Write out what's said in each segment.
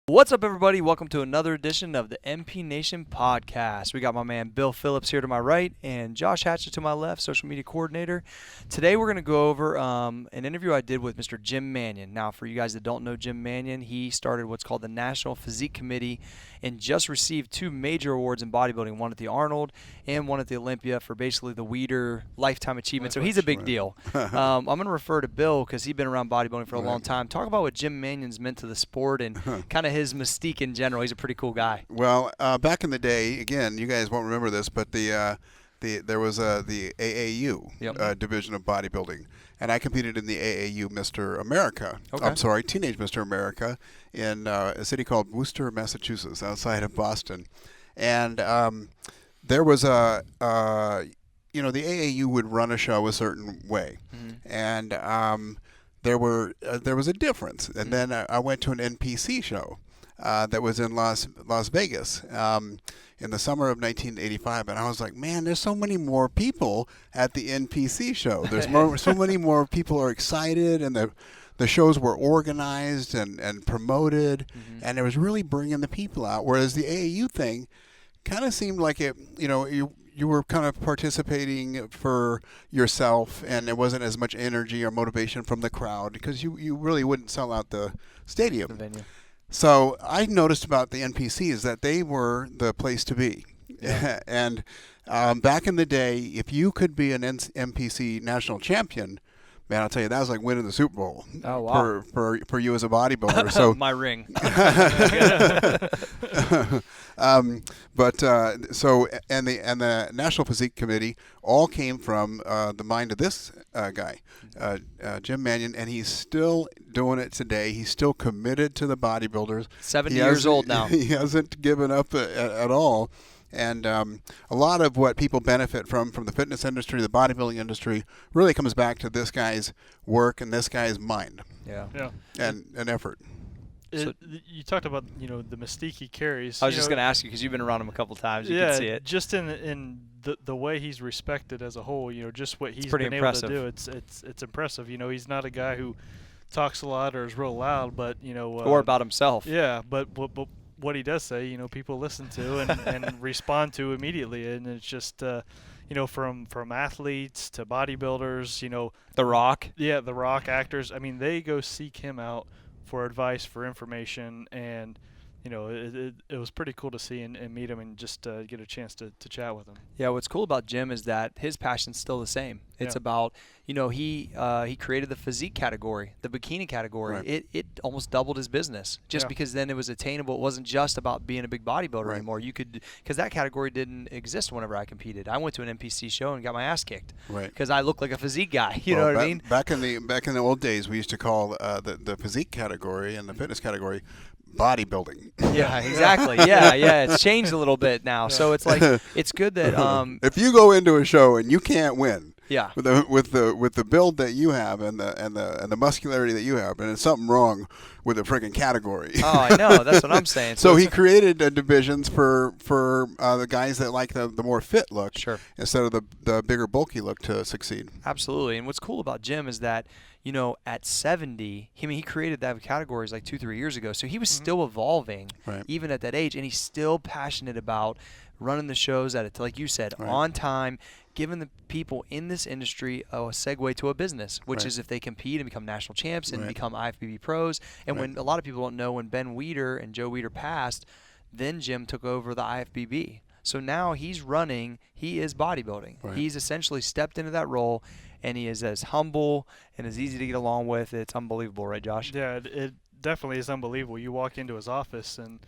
What's up, everybody? Welcome to another edition of the MP Nation podcast. We got my man Bill Phillips here to my right and Josh Hatchett to my left, social media coordinator. Today we're going to go over an interview I did with Mr. Jim Manion. Now, for you guys that don't know Jim Manion, he started what's called the National Physique Committee and just received 2 major awards in bodybuilding, one at the Arnold and one at the Olympia for basically the Weider Lifetime Achievement. So he's a big deal. I'm going to refer to Bill because he's been around bodybuilding for a long time. Talk about what Jim Manion's meant to the sport and kind of his mystique in general. He's a pretty cool guy. Well, back in the day, again, you guys won't remember this, but there was the AAU division of bodybuilding, and I competed in the AAU Mr. America. Okay. I'm sorry, Teenage Mr. America in a city called Worcester, Massachusetts, outside of Boston, and there was the AAU would run a show a certain way, and there was a difference, and then I went to an NPC show that was in Las Vegas in the summer of 1985, and I was like, man, there's so many more people at the NPC show. There's so many more people are excited, and the shows were organized and promoted, and it was really bringing the people out. Whereas the AAU thing kind of seemed like you were kind of participating for yourself, and there wasn't as much energy or motivation from the crowd because you really wouldn't sell out the stadium. The venue. So I noticed about the NPCs that they were the place to be. Yeah. And back in the day, if you could be an NPC national champion, man, I'll tell you, that was like winning the Super Bowl. Oh, wow. For you as a bodybuilder. So my ring. The National Physique Committee all came from the mind of this guy, Jim Manion, and he's still doing it today. He's still committed to the bodybuilders. 70 years old now. He hasn't given up at all. And a lot of what people benefit from the fitness industry, the bodybuilding industry, really comes back to this guy's work and this guy's mind. Yeah. And effort. You talked about the mystique he carries. I was just going to ask you because you've been around him a couple times. You can see it. Just in the way he's respected as a whole. Just what he's been impressive. able to do. It's impressive. He's not a guy who talks a lot or is real loud, but or about himself. Yeah, but what he does say, people listen to and respond to immediately, and it's just from athletes to bodybuilders, The Rock. Yeah, The Rock, actors. I mean, they go seek him out for advice, for information, and it was pretty cool to see and meet him and just get a chance to chat with him. Yeah, what's cool about Jim is that his passion's still the same. It's about, he created the physique category, the bikini category. Right. It almost doubled his business just because then it was attainable. It wasn't just about being a big bodybuilder anymore. You could, because that category didn't exist whenever I competed. I went to an NPC show and got my ass kicked because I looked like a physique guy. You know what I mean? Back in the old days, we used to call the physique category and the fitness category bodybuilding. Yeah, exactly. Yeah, it's changed a little bit now. So it's like it's good that if you go into a show and you can't win, yeah, with the build that you have and the muscularity that you have, and there's something wrong with the freaking category. Oh, I know. That's what I'm saying. So he created divisions for the guys that like the more fit look, instead of the bigger bulky look to succeed. Absolutely. And what's cool about Jim is that at 70, he created that categories like 2-3 years ago. So he was still evolving, even at that age, and he's still passionate about running the shows at it, like you said, on time, giving the people in this industry a segue to a business, which is if they compete and become national champs and become IFBB pros. And when a lot of people don't know, when Ben Weider and Joe Weider passed, then Jim took over the IFBB. So now he's running, he is bodybuilding. He's essentially stepped into that role, and he is as humble and as easy to get along with. It's unbelievable, right, Josh? Yeah, it definitely is unbelievable. You walk into his office and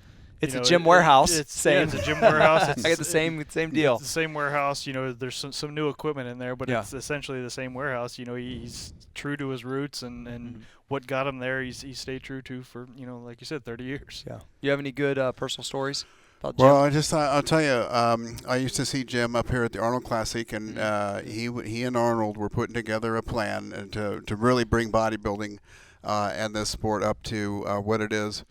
it's a gym warehouse. It's a gym warehouse. I get the same deal. It's the same warehouse. There's some new equipment in there, but it's essentially the same warehouse. He's true to his roots and what got him there. He stayed true to for like you said, 30 years. Yeah. You have any good personal stories about Jim? Well, I'll tell you. I used to see Jim up here at the Arnold Classic, and he and Arnold were putting together a plan to really bring bodybuilding and this sport up to what it is.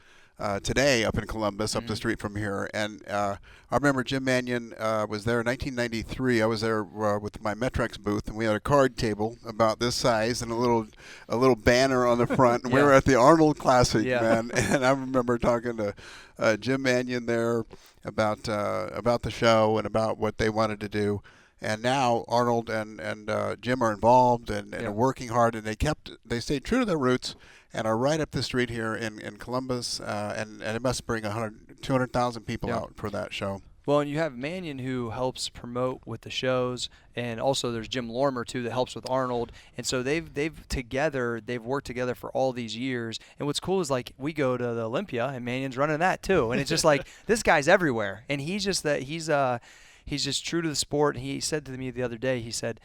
today up in Columbus, up the street from here. And I remember Jim Manion was there in 1993. I was there with my Metrex booth, and we had a card table about this size and a little banner on the front. And we were at the Arnold Classic, man. And I remember talking to Jim Manion there about the show and about what they wanted to do. And now Arnold and Jim are involved and are working hard, and they stayed true to their roots and are right up the street here in Columbus, and it must bring 200,000 people out for that show. Well, and you have Manion who helps promote with the shows, and also there's Jim Lorimer too that helps with Arnold, and so they've worked together for all these years. And what's cool is like we go to the Olympia and Manion's running that too, and it's just like this guy's everywhere, and he's just true to the sport. And he said to me the other day, he said,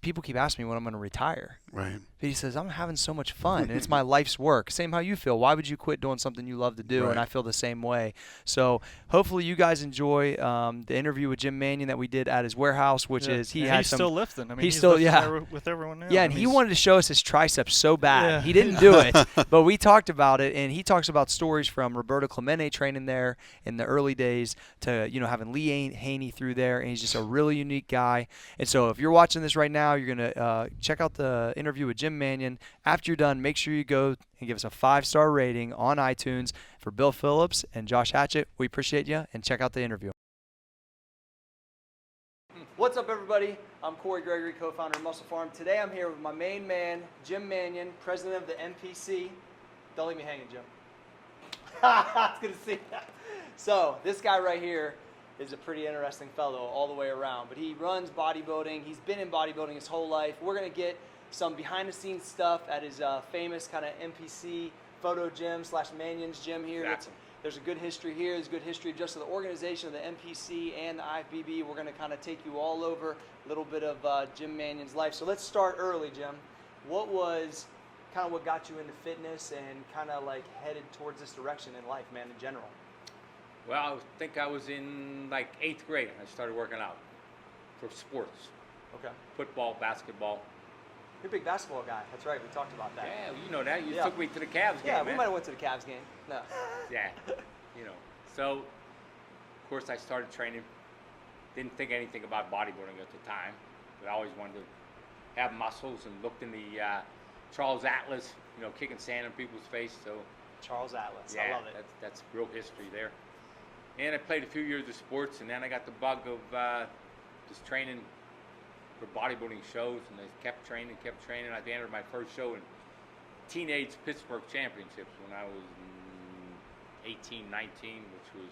people keep asking me when I'm going to retire. Right. But he says, I'm having so much fun, and it's my life's work. Same how you feel. Why would you quit doing something you love to do? Right. And I feel the same way. So hopefully you guys enjoy the interview with Jim Manion that we did at his warehouse, which is he's still lifting. I mean, he's still lifting with everyone now. Yeah, and he wanted to show us his triceps so bad. Yeah. He didn't do it, but we talked about it, and he talks about stories from Roberto Clemente training there in the early days to having Lee Haney through there, and he's just a really unique guy. And so if you're watching this right now, you're going to check out the interview with Jim Manion. After you're done, make sure you go and give us a 5-star rating on iTunes for Bill Phillips and Josh Hatchett. We appreciate you, and check out the interview. What's up, everybody? I'm Corey Gregory, co-founder of MusclePharm. Today I'm here with my main man, Jim Manion, president of the NPC. Don't leave me hanging, Jim. It's good to see you. So this guy right here is a pretty interesting fellow all the way around, but he runs bodybuilding. He's been in bodybuilding his whole life. We're going to get some behind-the-scenes stuff at his famous kind of NPC photo gym / Manion's gym here. Exactly. There's a good history here. There's a good history just of the organization of the NPC and the IFBB. We're going to kind of take you all over a little bit of Jim Manion's life. So let's start early, Jim. What was kind of what got you into fitness and kind of like headed towards this direction in life, man, in general? Well, I think I was in like 8th grade. I started working out for sports. Okay. Football, basketball. You're a big basketball guy. That's right. We talked about that. Yeah, you know that. You took me to the Cavs game, Yeah, we man. might have went to the Cavs game. No. Yeah, So, of course, I started training. Didn't think anything about bodybuilding at the time, but I always wanted to have muscles and looked in the Charles Atlas, kicking sand in people's face. So Charles Atlas. yeah, I love it. That's real history there. And I played a few years of sports, and then I got the bug of just training for bodybuilding shows, and I kept training. I entered my first show in teenage Pittsburgh championships when I was 18, 19, which was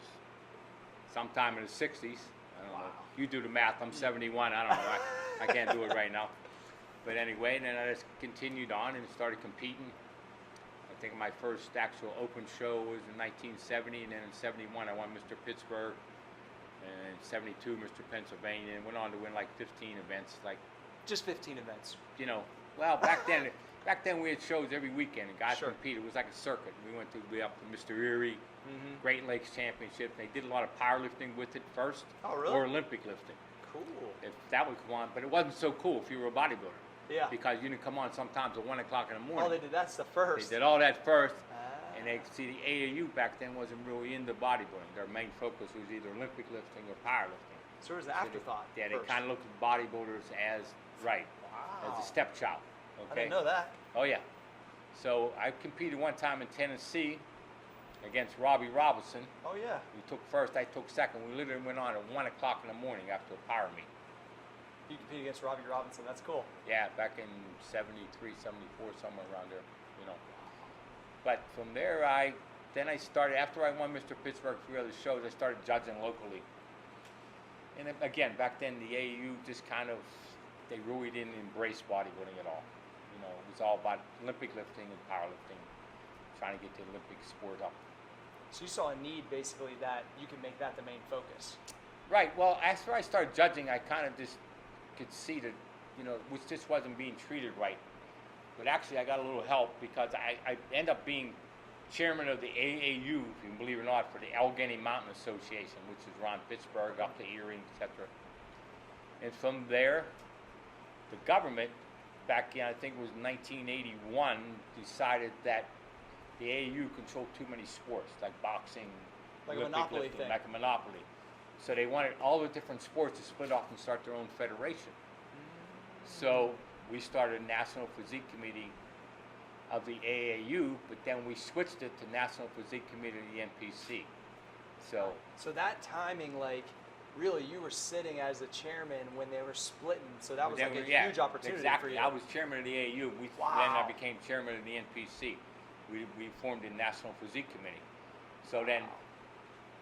sometime in the 60s. I don't know. You do the math. I'm 71. I don't know. I can't do it right now. But anyway, and then I just continued on and started competing. I think my first actual open show was in 1970, and then in 71 I won Mr. Pittsburgh, and in 72 Mr. Pennsylvania, and went on to win like 15 events. Like just 15 events. Well, back then we had shows every weekend, and guys competed. It was like a circuit. We went up to Mr. Erie, Great Lakes Championship. They did a lot of powerlifting with it first, or Olympic lifting. Cool. If that would come on, but it wasn't so cool if you were a bodybuilder. Yeah. Because you didn't come on sometimes at 1 o'clock in the morning. Oh, they did that's the first. They did all that first, and they see the AAU back then wasn't really into bodybuilding. Their main focus was either Olympic lifting or powerlifting. So it was the afterthought. They kind of looked at bodybuilders as as a stepchild. Okay. I didn't know that. Oh yeah. So I competed one time in Tennessee against Robbie Robinson. Oh yeah. We took first, I took second. We literally went on at 1 o'clock in the morning after a power meet. You competed against Robbie Robinson. That's cool. Yeah, back in 73, 74, somewhere around there, But from there, then I started, after I won Mr. Pittsburgh 3 other shows, I started judging locally. And again, back then the AAU just kind of, they really didn't embrace bodybuilding at all. It was all about Olympic lifting and powerlifting, trying to get the Olympic sport up. So you saw a need, basically, that you could make that the main focus. Right. Well, after I started judging, I kind of just could see that, which just wasn't being treated right. But actually, I got a little help because I ended up being chairman of the AAU, if you can believe it or not, for the Allegheny Mountain Association, which is around Pittsburgh, up to Erie, etc. And from there, the government, back in, I think it was 1981, decided that the AAU controlled too many sports, like boxing, like a Olympic monopoly lifting, thing. like a monopoly. So they wanted all the different sports to split off and start their own federation. So we started a National Physique Committee of the AAU, but then we switched it to National Physique Committee of the NPC. So that timing, like, really, you were sitting as the chairman when they were splitting. So that was like a huge opportunity exactly. for you. I was chairman of the AAU. Then I became chairman of the NPC. We formed a National Physique Committee. So then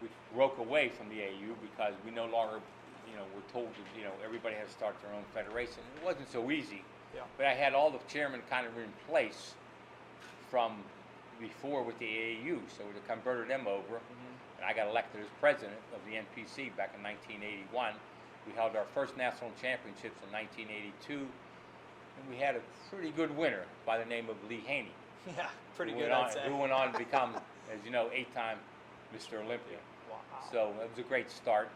we broke away from the AAU because we no longer, we're told that, everybody has to start their own federation. It wasn't so easy. Yeah. But I had all the chairmen kind of in place from before with the AAU. So we converted them over. And I got elected as president of the NPC back in 1981. We held our first national championships in 1982. And we had a pretty good winner by the name of Lee Haney. Yeah, pretty good, I'd say. Who went on to become, as you know, 8-time Mr. Olympia. Wow. So it was a great start,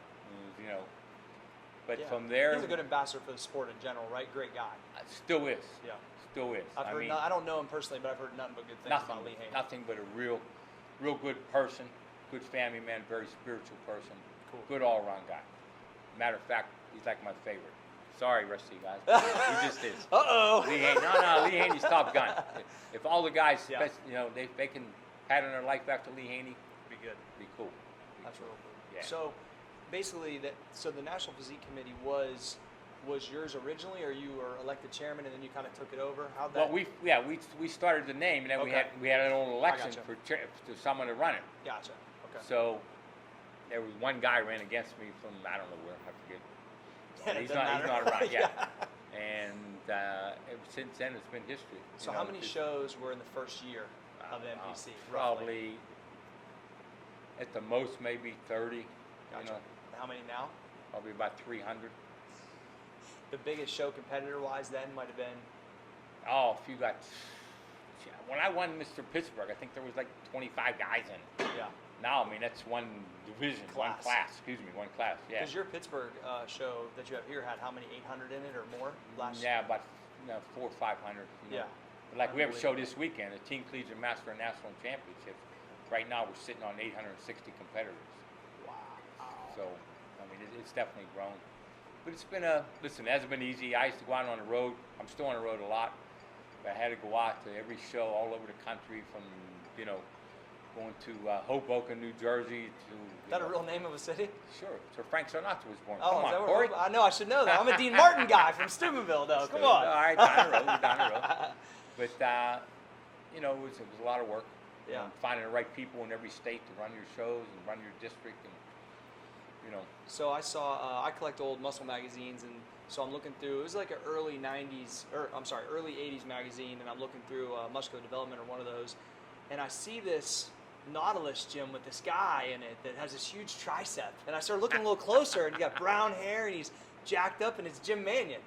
But Yeah. from there, he's a good ambassador for the sport in general, right? Great guy. Still is. Yeah. Still is. I've heard. I don't know him personally, but I've heard nothing but good things about Lee Haney. Nothing but a real good person, good family man, very spiritual person, Cool. good all-around guy. Matter of fact, he's like my favorite. Sorry, rest of you guys. He just is. Lee Haney. No, Lee Haney's top gun. If all the guys, they can pattern their life after Lee Haney, Be good. be cool. That's real cool. Yeah. So, basically, the National Physique Committee was yours originally, or you were elected chairman and then you kind of took it over? How'd that? Well, we started the name, and then we had an own election for someone to run it. Gotcha. Okay. So there was one guy ran against me from I don't know where, I forget. He's not around yet. And since then, it's been history. So how many shows were in the first year of the NPC? Probably at the most maybe 30. Gotcha. How many now? Probably about 300. The biggest show competitor-wise then might have been? Oh, if you got... When I won Mr. Pittsburgh, I think there was like 25 guys in it. Yeah. Now, I mean, that's one division, one class, yeah. Because your Pittsburgh show that you have here had how many, 800 in it or more last year? Yeah, about 400 or 500. Yeah. But like we have a show this weekend, the Team Collegiate Master and National Championships. Right now, we're sitting on 860 competitors. Wow. So, I mean, it's definitely grown. But it's been listen, it hasn't been easy. I used to go out on the road. I'm still on the road a lot. But I had to go out to every show all over the country from, going to Hoboken, New Jersey to... Is that a real name of a city? Sure. It's where Frank Sinatra was born. Oh, Come on, Corey. I know, I should know that. I'm a Dean Martin guy from Steubenville, though. Come on. All right, down the road. But, it was a lot of work. Yeah. Finding the right people in every state to run your shows and run your district and, So I saw, I collect old muscle magazines, and so I'm looking through, it was like an early 80s magazine, and I'm looking through Muscular Development or one of those, and I see this Nautilus gym with this guy in it that has this huge tricep, and I started looking a little closer, and he got brown hair, and he's jacked up, and it's Jim Manion,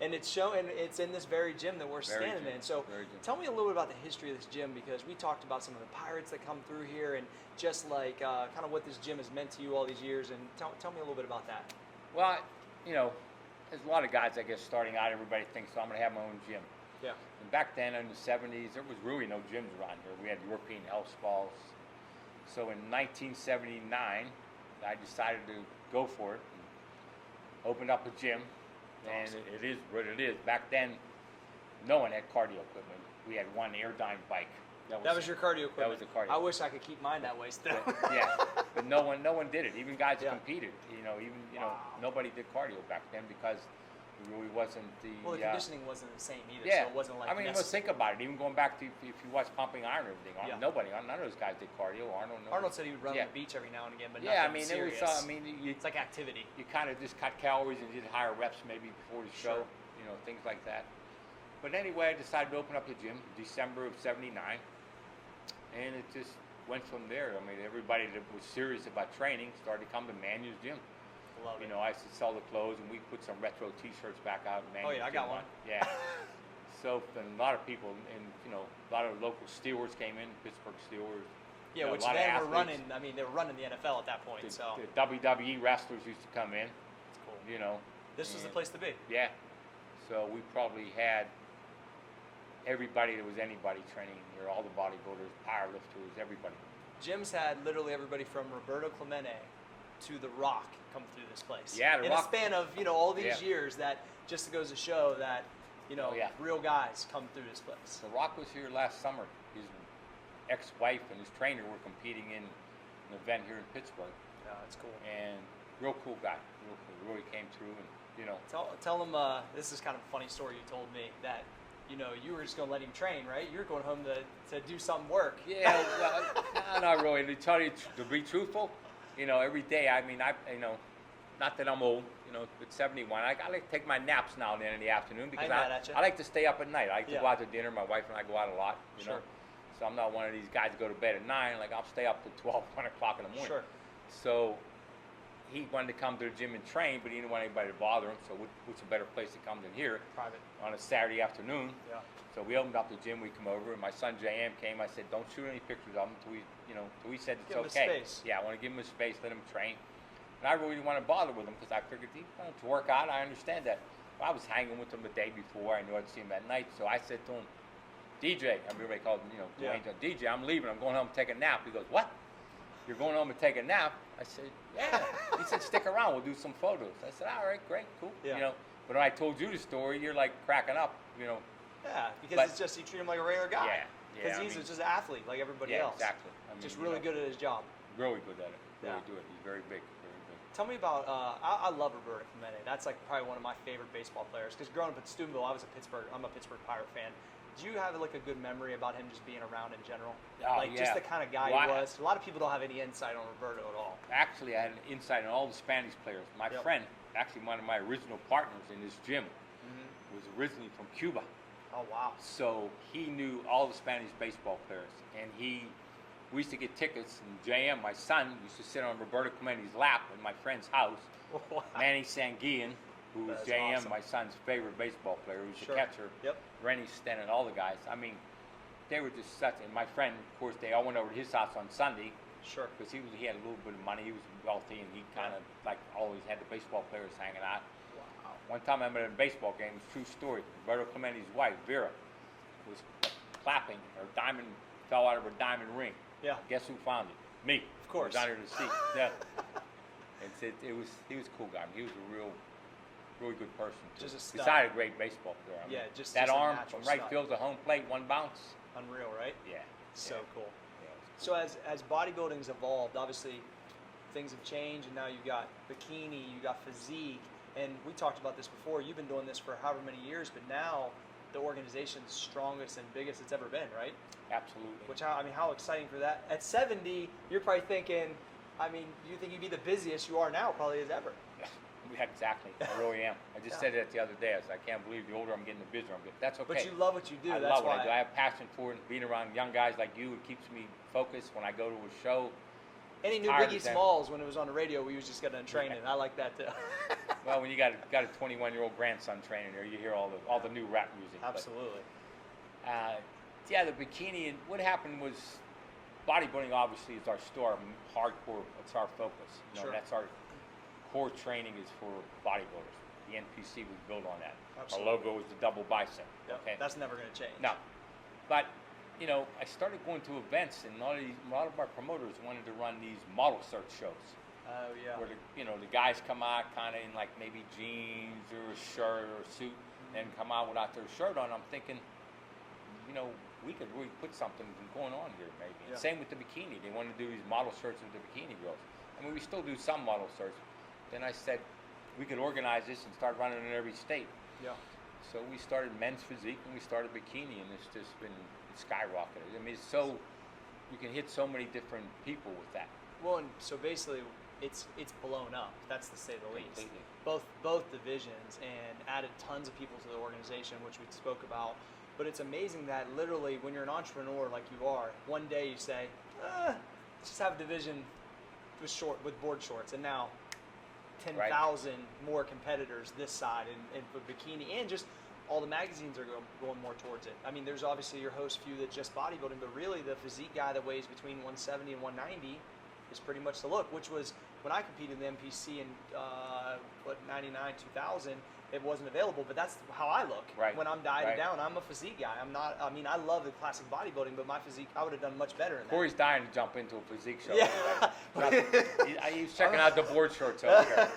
and it's in this very gym that we're standing in. So tell me a little bit about the history of this gym, because we talked about some of the pirates that come through here, and just like kind of what this gym has meant to you all these years, and tell me a little bit about that. Well, there's a lot of guys, I guess, starting out, everybody thinks, so I'm going to have my own gym. Yeah. And back then in the 70s, there was really no gyms around here. We had European health spas. So in 1979, I decided to go for it and opened up a gym. And awesome. It is what it is. Back then, no one had cardio equipment. We had one Airdyne bike. That was your cardio equipment. That was the cardio. I wish I could keep mine that way still. But no one did it. Even guys that competed, nobody did cardio back then because it really wasn't the. Well, the conditioning wasn't the same either. Yeah. So it wasn't like. I mean, let's think about it. Even going back to if you watch Pumping Iron and everything, none of those guys did cardio. Arnold said he would run on the beach every now and again, but nothing serious. It's like activity. You kind of just cut calories and did higher reps maybe before the show, things like that. But anyway, I decided to open up the gym in December of '79. And it just went from there. I mean, everybody that was serious about training started to come to Manion's gym. Love it. I used to sell the clothes, and we put some retro T-shirts back out. Oh yeah, I got one. Yeah. So and a lot of people, and a lot of local Steelers came in, Pittsburgh Steelers. Yeah, which then were running. I mean, they were running the NFL at that point. The WWE wrestlers used to come in. That's cool. This was the place to be. Yeah. So we probably had everybody that was anybody training here, all the bodybuilders, powerlifters, everybody. Jim's had literally everybody from Roberto Clemente to The Rock come through this place. Yeah, in Rock. a span of all these years, that just goes to show that real guys come through this place. The Rock was here last summer. His ex-wife and his trainer were competing in an event here in Pittsburgh. Yeah, that's cool. And real cool guy. Real cool. Really came through and Tell him this is kind of a funny story you told me that you were just gonna let him train, right? You were going home to do some work. Yeah, well, no, not really. To tell you to be truthful, every day. I mean, not that I'm old, but 71. I like to take my naps now and then in the afternoon because I like to stay up at night. I like to go out to dinner. My wife and I go out a lot, Sure. So I'm not one of these guys that go to bed at 9. Like I'll stay up till 12, 1 o'clock in the morning. Sure. So he wanted to come to the gym and train, but he didn't want anybody to bother him. So what's a better place to come than here? Private. On a Saturday afternoon. Yeah. So we opened up the gym. We come over, and my son JM came. I said, "Don't shoot any pictures of him until we said it's give okay." Him a space. Yeah, I want to give him a space, let him train. And I really didn't want to bother with him because I figured he wanted to work out. I understand that. But I was hanging with him the day before. I knew I'd see him at night. So I said to him, "DJ," everybody called him, Dwayne, "DJ, I'm leaving. I'm going home to take a nap." He goes, "What? You're going home to take a nap?" I said, "Yeah." He said, "Stick around. We'll do some photos." I said, "All right, great, cool." Yeah. But when I told you the story, you're like cracking up, Yeah, because it's just you treat him like a regular guy. Yeah. Because he's just an athlete like everybody else. Exactly. Just really good at his job. Really good at it. Really Yeah. good. He's very big. Very big. Tell me about, I love Roberto Clemente. That's like probably one of my favorite baseball players. Because growing up at Steubenville, I'm a Pittsburgh Pirate fan. Do you have like a good memory about him just being around in general? Just the kind of guy he was. A lot of people don't have any insight on Roberto at all. Actually, I had an insight on all the Spanish players. My friend, actually one of my original partners in this gym, was originally from Cuba. Oh, wow. So he knew all the Spanish baseball players. And we used to get tickets, and JM, my son, used to sit on Roberto Clemente's lap in my friend's house. Wow. Manny Sanguillen, who was That's JM, awesome. my son's favorite baseball player, who was Sure. the catcher. Yep. Rennie Stenton, all the guys. I mean, they were just such. And my friend, of course, they all went over to his house on Sunday Sure. because he had a little bit of money. He was wealthy, and he kind of always had the baseball players hanging out. Wow. One time I met at a baseball game. It's a true story. Roberto Clemente's wife, Vera, was clapping. Her diamond fell out of her diamond ring. Yeah. Guess who found it? Me. Of course. I was under the seat. Yeah. He was a cool guy. He was a really good person. Just a stud. Besides a great baseball player. I mean, just that a arm natural from right stud. field to home plate, one bounce. Unreal, right? Yeah. So cool. Yeah, So as bodybuilding's evolved, obviously things have changed, and now you got bikini, you got physique, and we talked about this before. You've been doing this for however many years, but now the organization's strongest and biggest it's ever been, right? absolutely. How exciting for that. At 70, you're probably thinking, you think you'd be the busiest you are now probably as ever. Yeah, exactly. I really am. I just said that the other day. I said, I can't believe the older I'm getting, the busier I'm getting. That's okay. But you love what you do. I That's love why. what I do. I have passion for it. Being around young guys like you, it keeps me focused when I go to a show. And he knew tired Biggie of them. Smalls when it was on the radio. We was just getting training. I like that too. Well, when you got a 21-year-old grandson training there, you hear all the new rap music. Absolutely. But, the bikini, and what happened was bodybuilding obviously is our store, hardcore. It's our focus. Sure. That's our core training is for bodybuilders. The NPC was built on that. Absolutely. Our logo is the double bicep. Yep. Okay. That's never going to change. No, but I started going to events, and a lot of our promoters wanted to run these model search shows. Oh yeah. Where the guys come out kind of in like maybe jeans or a shirt or a suit, and come out without their shirt on. I'm thinking, we could really put something going on here maybe. Yeah. Same with the bikini. They wanted to do these model shirts with the bikini girls. We still do some model shirts. Then I said we could organize this and start running in every state. Yeah. So we started men's physique and we started bikini, and it's just been skyrocketed. It's you can hit so many different people with that. Well, and so basically, it's blown up. That's to say the least. Completely. Both divisions, and added tons of people to the organization, which we spoke about. But it's amazing that literally, when you're an entrepreneur like you are, one day you say, let's just have a division with board shorts, and now 10,000 more competitors this side, and for bikini, and just all the magazines are going more towards it. There's obviously your host few that just bodybuilding, but really the physique guy that weighs between 170 and 190 is pretty much the look, which was when I competed in the NPC in 99, 2000, it wasn't available, but that's how I look when I'm dieted down. I'm a physique guy. I'm not. I mean, I love the classic bodybuilding, but my physique, I would have done much better in that. Corey's dying to jump into a physique show. Yeah. He's checking out the board shorts over here.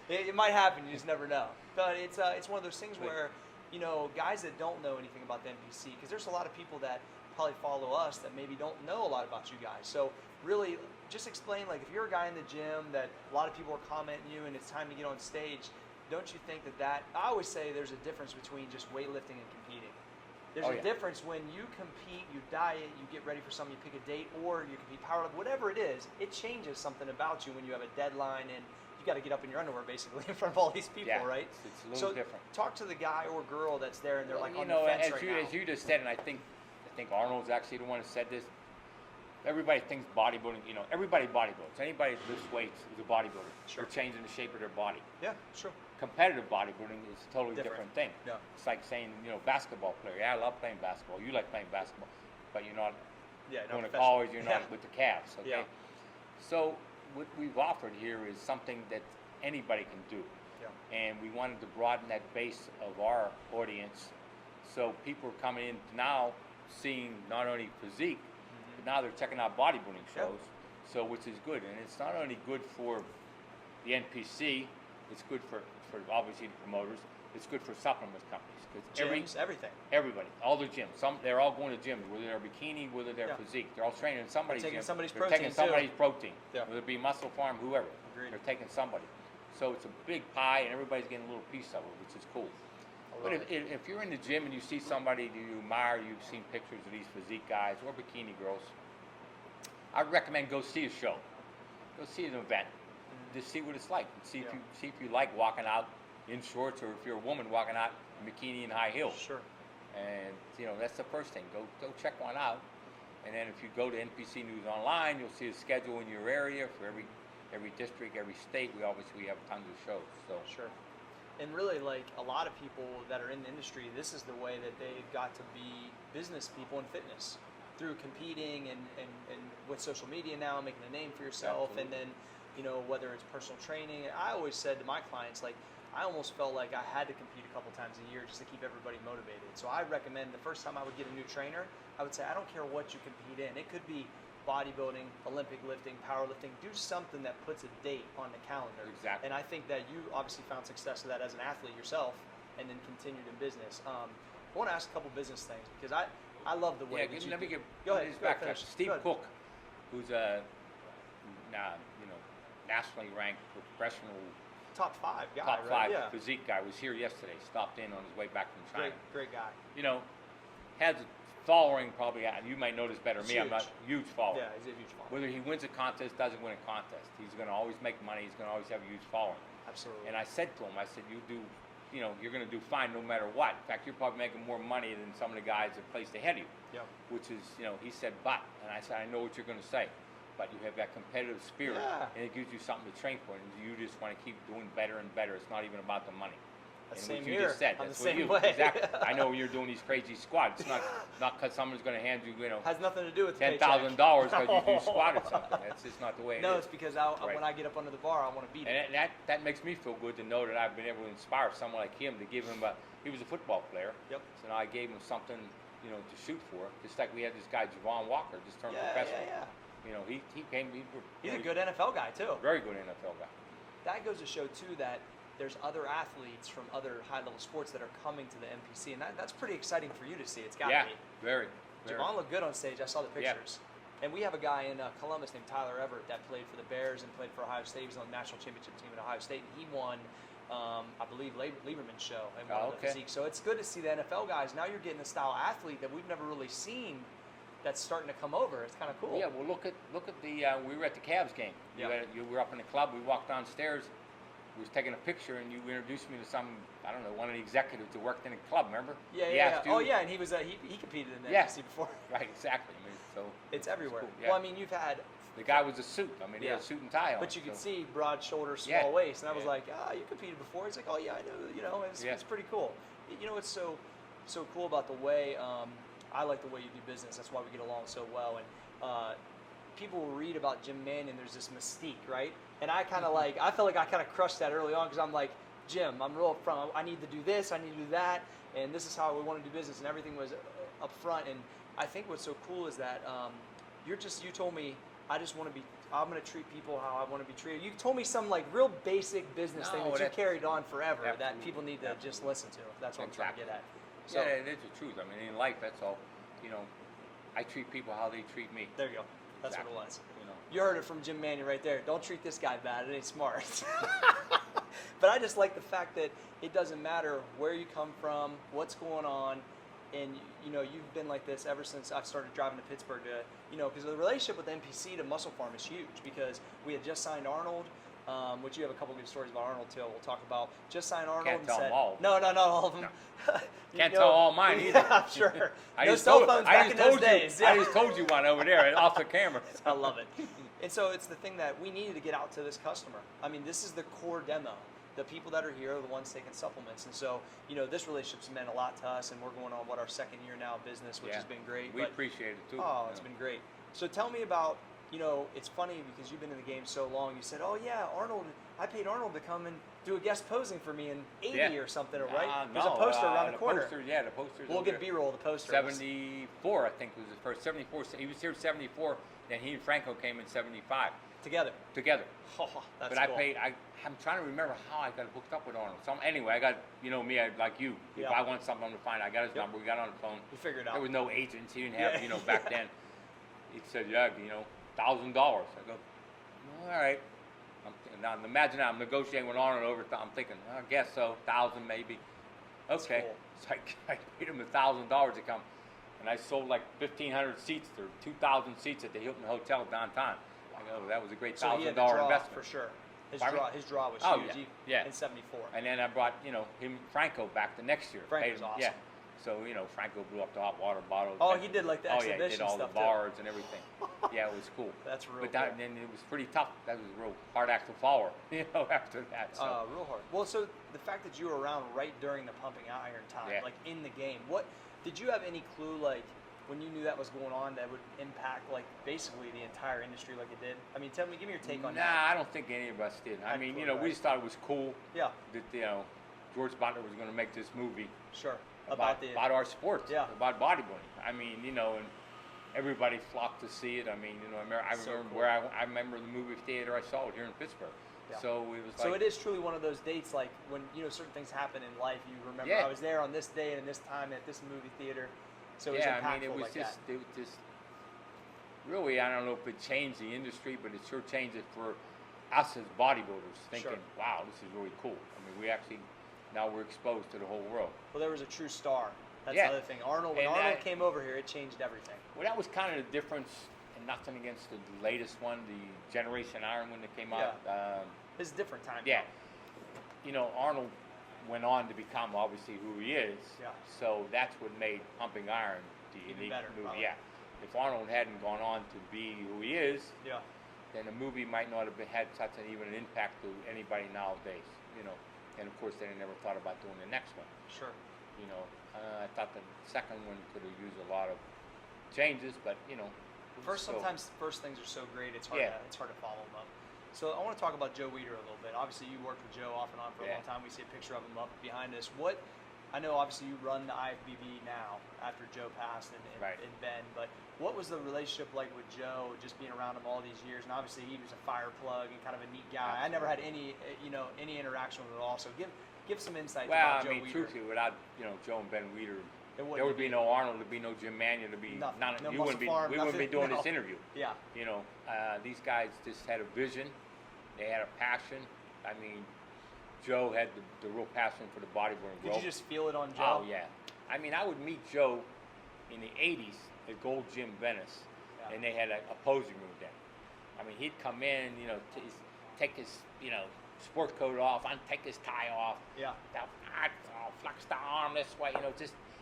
It might happen. You just never know. But it's one of those things where, you know, guys that don't know anything about the NPC, because there's a lot of people that probably follow us that maybe don't know a lot about you guys. So really, just explain, like, if you're a guy in the gym that a lot of people are commenting you and it's time to get on stage, don't you think that I always say there's a difference between just weightlifting and competing. There's a difference when you compete, you diet, you get ready for something, you pick a date, or you compete powerlift, whatever it is, it changes something about you when you have a deadline and you got to get up in your underwear basically in front of all these people, right? It's a little different. Talk to the guy or girl that's there and they're like on the fence right now. As you just said, and I think Arnold's actually the one who said this. Everybody thinks bodybuilding, you know, everybody bodybuilds. Anybody that lifts weights is a bodybuilder. Sure. They're changing the shape of their body. Yeah, sure. Competitive bodybuilding is a totally different thing. Yeah. It's like saying, you know, basketball player. Yeah, I love playing basketball. You like playing basketball, but you're not going to college. You're not with the Cavs. Okay. Yeah. So what we've offered here is something that anybody can do, and we wanted to broaden that base of our audience, so people are coming in now seeing not only physique, but now they're checking out bodybuilding shows. So which is good, and it's not only good for the NPC, it's good for obviously the promoters. It's good for supplement companies because everybody, all the gyms, they're all going to gyms, whether they're bikini, whether they're physique, they're all training in somebody's gym. They're taking somebody's protein, whether it be MusclePharm, whoever. Agreed. They're taking somebody. So it's a big pie, and everybody's getting a little piece of it, which is cool. But if you're in the gym and you see somebody that you admire, you've seen pictures of these physique guys or bikini girls, I'd recommend go see a show. Go see an event. Just see what it's like. And see if you like walking out in shorts, or if you're a woman walking out in bikini and high heels. Sure. And you know, that's the first thing. Go check one out. And then if you go to NPC News Online, you'll see a schedule in your area for every district, every state. We have tons of shows. So sure. And really, like, a lot of people that are in the industry, this is the way that they've got to be business people in fitness, through competing and with social media now, making a name for yourself. Absolutely. And then, you know, whether it's personal training. I always said to my clients, like, I almost felt like I had to compete a couple times a year just to keep everybody motivated. So I recommend the first time I would get a new trainer, I would say, I don't care what you compete in. It could be bodybuilding, Olympic lifting, powerlifting. Do something that puts a date on the calendar. Exactly. And I think that you obviously found success with that as an athlete yourself, and then continued in business. I want to ask a couple business things because I love the way. Yeah, let me get. Go ahead. Back. Steve Cook, who's a nationally ranked professional top 5 guy, top right? 5 physique guy, was here yesterday. Stopped in on his way back from China. Great guy. You know, has a following probably. You might know this better than me. Huge. I'm not huge following. Yeah, he's a huge following. Whether he wins a contest, doesn't win a contest, he's going to always make money. He's going to always have a huge following. Absolutely. And I said to him, I said, you know, you're going to do fine no matter what. In fact, you're probably making more money than some of the guys that placed ahead of you. Yeah. Which is, you know, he said, but, and I said, I know what you're going to say, but you have that competitive spirit, and it gives you something to train for, and you just want to keep doing better and better. It's not even about the money. That's and same what you here. just said, I'm that's the what same you way. exactly. I know you're doing these crazy squats. It's not because someone's going to hand you, you know, has nothing to do with $10,000 because you squatted something. That's just not the way it is. No, it's because when I get up under the bar, I want to beat it. And that makes me feel good to know that I've been able to inspire someone like him, to give him he was a football player. Yep. So now I gave him something, you know, to shoot for. Just like we had this guy Javon Walker, just turned professional. Yeah. You know, he came. He's a good NFL guy too. Very good NFL guy. That goes to show too that there's other athletes from other high-level sports that are coming to the NPC, and that's pretty exciting for you to see. It's got to be. Very. Javon looked good on stage. I saw the pictures. And we have a guy in Columbus named Tyler Everett that played for the Bears and played for Ohio State. He was on the national championship team at Ohio State, and he won, I believe, Lieberman's show and won the physique. So it's good to see the NFL guys. Now you're getting a style athlete that we've never really seen that's starting to come over. It's kind of cool. Yeah, well, look at the. We were at the Cavs game. You were up in the club. We walked downstairs. We was taking a picture, and you introduced me to one of the executives that worked in the club. Remember? Yeah. Oh, yeah, and he was he competed in the NPC before. Right, exactly. I mean, so it's everywhere. Cool. Yeah. Well, I mean, you've had. The guy was a suit. I mean, he had a suit and tie on. But you could see broad shoulders, small waist, and I was like, you competed before. He's like, oh yeah, I know. You know, it's pretty cool. You know, what's so cool about the way I like the way you do business. That's why we get along so well. And people will read about Jim Manion. There's this mystique, right? And I kind of I feel like I kind of crushed that early on because I'm like, Jim, I'm real upfront. I need to do this, I need to do that, and this is how we want to do business, and everything was up front. And I think what's so cool is that you told me, I'm going to treat people how I want to be treated. You told me some like real basic business thing that you carried on forever that people need to just listen to. That's what I'm trying to get at. So, yeah, it is the truth. I mean, in life, that's all. You know, I treat people how they treat me. There you go. That's what it was. You heard it from Jim Manion right there. Don't treat this guy bad. It ain't smart. But I just like the fact that it doesn't matter where you come from, what's going on, and you've been like this ever since I've started driving to Pittsburgh. Because the relationship with NPC to MusclePharm is huge. Because we had just signed Arnold, which you have a couple good stories about Arnold too. We'll talk about. Just signed Arnold. Can't and tell said, them all. No, not all of them. No. Can't tell all mine either. Yeah, I'm sure. No cell phones back in those days. I just told you one over there off the camera. I love it. And so it's the thing that we needed to get out to this customer. I mean, this is the core demo. The people that are here are the ones taking supplements. And so, this relationship's meant a lot to us, and we're going on, our second year now of business, which has been great. We appreciate it, too. Oh, it's been great. So tell me about, it's funny because you've been in the game so long. You said, oh, yeah, Arnold, I paid Arnold to come and do a guest posing for me in 80 or something, right? There's a poster around the corner. The poster's We'll get B-roll of the poster. 74, I think, was his first. 74. He was here in 74, then he and Franco came in 75. Together. Oh, that's but cool. I'm trying to remember how I got hooked up with Arnold. So anyway, I got, me, like you. If I want something to find, I got his number. We got on the phone. We figured it out. There was no agents. He didn't have, back then. He said, yeah, $1,000. I go, all right. Now imagine I'm negotiating with Arnold over. I'm thinking, I guess so, 1,000 maybe. Okay. Cool. So I paid him $1,000 to come, and I sold like 1,500 seats or 2,000 seats at the Hilton Hotel downtown. I go, that was a great $1,000 investment for sure. His draw was huge. In 74. And then I brought him Franco back the next year. Franco's awesome. Yeah. So Franco blew up the hot water bottle. Oh, he did like the exhibition he did all stuff the bars and everything. Yeah, it was cool. That's real. But then it was pretty tough. That was a real hard act to follow. After that. So. Real hard. Well, so the fact that you were around right during the pumping iron time, like in the game, what did you have any clue like? When you knew that was going on, that would impact like basically the entire industry like it did? I mean, give me your take on that. Nah, I don't think any of us did. I mean, we just thought it was cool. Yeah. That George Butler was going to make this movie. Sure. About our sports. Yeah. About bodybuilding. I mean, and everybody flocked to see it. I mean, I remember cool. where I remember the movie theater I saw it here in Pittsburgh. Yeah. So it was. So it is truly one of those dates, like when certain things happen in life. You remember, I was there on this day and this time at this movie theater. So it was impactful. I mean, it was just really, I don't know if it changed the industry, but it sure changed it for us as bodybuilders, thinking, wow, this is really cool. I mean, now we're exposed to the whole world. Well, there was a true star. That's the other thing. When Arnold came over here, it changed everything. Well, that was kind of the difference, and nothing against the latest one, the Generation Iron one that came out. It's a different time. Yeah. Arnold went on to become obviously who he is. Yeah. So that's what made Pumping Iron the unique movie. Probably. Yeah. If Arnold hadn't gone on to be who he is, then the movie might not have had such an impact to anybody nowadays. And of course they never thought about doing the next one. Sure. I thought the second one could have used a lot of changes, but sometimes first things are so great it's hard to follow them up. So I want to talk about Joe Weider a little bit. Obviously, you worked with Joe off and on for a long time. We see a picture of him up behind us. I know obviously you run the IFBB now after Joe passed and Ben, but what was the relationship like with Joe, just being around him all these years? And obviously he was a fire plug and kind of a neat guy. Absolutely. I never had any interaction with him at all. So give some insight about Joe Weider. Well, I mean, truthfully, without Joe and Ben Weider, there would be no Arnold, there'd be no Jim Manion, there'd be nothing. We wouldn't be doing this interview. Yeah. These guys just had a vision. They had a passion. I mean, Joe had the real passion for the bodybuilding. Did you just feel it on Joe? Oh, yeah. I mean, I would meet Joe in the 80s at Gold Gym Venice, and they had a posing room then. I mean, he'd come in, take his, sport coat off, take his tie off. Yeah. Flex the arm this way,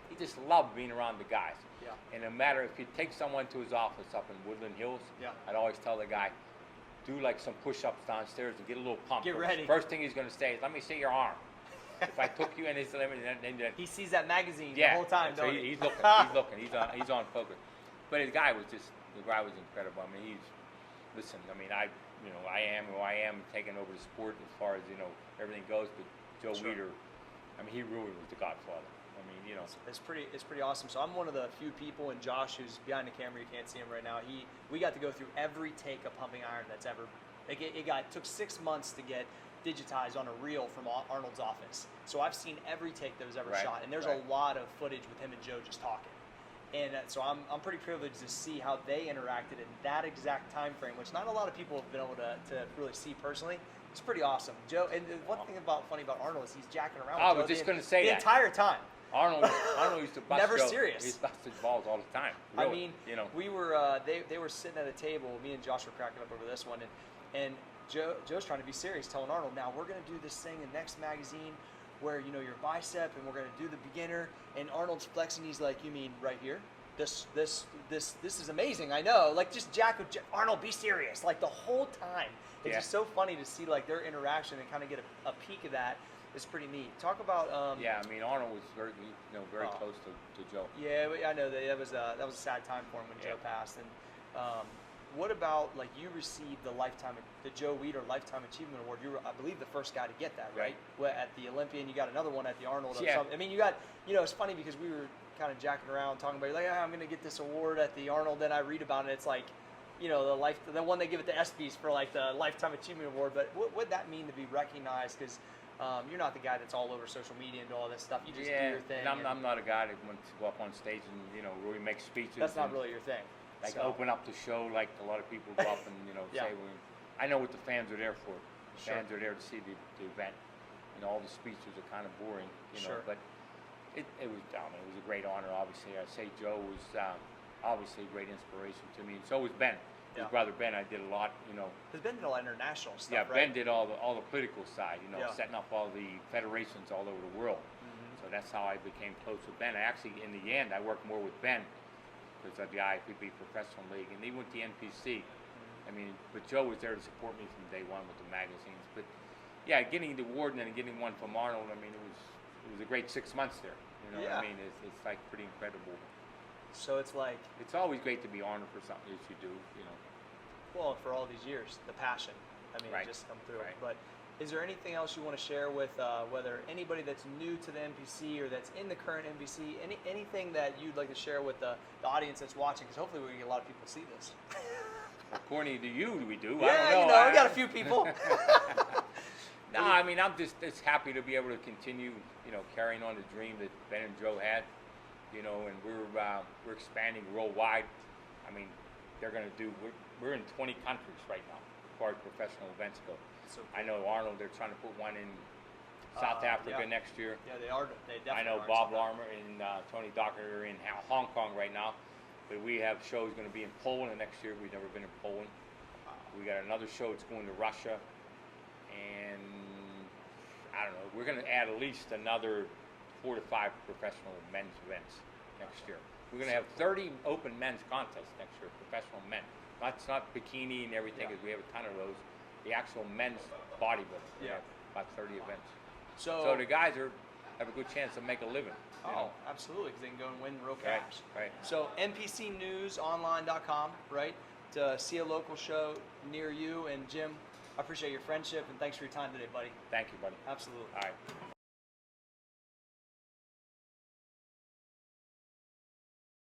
he just loved being around the guys. Yeah. And no matter if you take someone to his office up in Woodland Hills, I'd always tell the guy, do like some push-ups downstairs and get a little pump. Get ready. First thing he's going to say is, let me see your arm. If I took you in his limit, then he sees that magazine the whole time, so don't he? He's looking. He's on focus. But the guy was incredible. I mean, I am who I am, taking over the sport as far as everything goes. But Joe Weider, I mean, he really was the godfather. I mean, you know. It's pretty awesome. So I'm one of the few people, and Josh, who's behind the camera, you can't see him right now. We got to go through every take of pumping iron that's ever. Like it took 6 months to get digitized on a reel from Arnold's office. So I've seen every take that was ever shot, and there's a lot of footage with him and Joe just talking. And so I'm pretty privileged to see how they interacted in that exact time frame, which not a lot of people have been able to really see personally. It's pretty awesome. Joe, and one thing funny about Arnold is he's jacking around with I Joe was just going to say the that. entire time. Arnold used to bust Never Joe. serious. He busted balls all the time. Really, I mean, you know. we were they were sitting at a table. Me and Josh were cracking up over this one, and Joe's trying to be serious, telling Arnold, now we're going to do this thing in next magazine where, you know, your bicep, and we're going to do the beginner. And Arnold's flexing. He's like, you mean right here? This is amazing. I know. Like, just Arnold, be serious. Like the whole time. It's just so funny to see like their interaction and kind of get a peek of that. It's pretty neat. Talk about. Yeah, I mean, Arnold was very close to Joe. Yeah, I know that was a sad time for him when Joe passed. And what about, like, you received the Joe Weider Lifetime Achievement Award? You were, I believe, the first guy to get that, right? Well, at the Olympian, you got another one at the Arnold. Yeah. I mean, you got, it's funny because we were kind of jacking around talking about, like, I'm going to get this award at the Arnold. Then I read about it. It's like, the one they give it to ESPYs for, like, the Lifetime Achievement Award. But what would that mean to be recognized? Because you're not the guy that's all over social media and do all this stuff. You just do your thing. And I'm not a guy that wants to go up on stage and really make speeches. That's not really your thing. Like open up the show, like a lot of people go up and say, I know what the fans are there for. The fans are there to see the event, and all the speeches are kind of boring, But it was it was a great honor. Obviously, I say Joe was obviously a great inspiration to me, and so was Ben. His brother Ben, I did a lot, Because Ben did a lot of international stuff. Yeah, right? Ben did all the political side, setting up all the federations all over the world. So that's how I became close with Ben. I actually, in the end, I worked more with Ben because of the IFBB Professional League, and even with the NPC. I mean, but Joe was there to support me from day one with the magazines. But yeah, getting the award and then getting one from Arnold, I mean, it was a great 6 months there. I mean, it's like pretty incredible. So it's like, it's always great to be honored for something that you do, Well, for all these years, the passion. I mean, it just come through. But is there anything else you want to share with whether anybody that's new to the NPC or that's in the current NPC, anything that you'd like to share with the audience that's watching? Because hopefully we get a lot of people see this. According to you, we do. Yeah, I don't know. We got a few people. No, I mean, I'm just happy to be able to continue, carrying on the dream that Ben and Joe had, and we're expanding worldwide. I mean, they're going to do. We're in 20 countries right now as far as professional events go. So cool. I know Arnold, they're trying to put one in South Africa next year. Yeah, they are. They definitely I know Bob Larmer and Tony Docker are in Hong Kong right now. But we have shows going to be in Poland next year. We've never been in Poland. We got another show that's going to Russia. And I don't know, we're going to add at least another 4 to 5 professional men's events next year. We're going to have 30 open men's contests next year, professional men. It's not bikini and everything, because we have a ton of those. The actual men's bodybuilding. We have about 30 events. So the guys have a good chance to make a living. Absolutely, because they can go and win real cash. Right. So NPCnewsonline.com, right? To see a local show near you. And Jim, I appreciate your friendship, and thanks for your time today, buddy. Thank you, buddy. Absolutely. All right.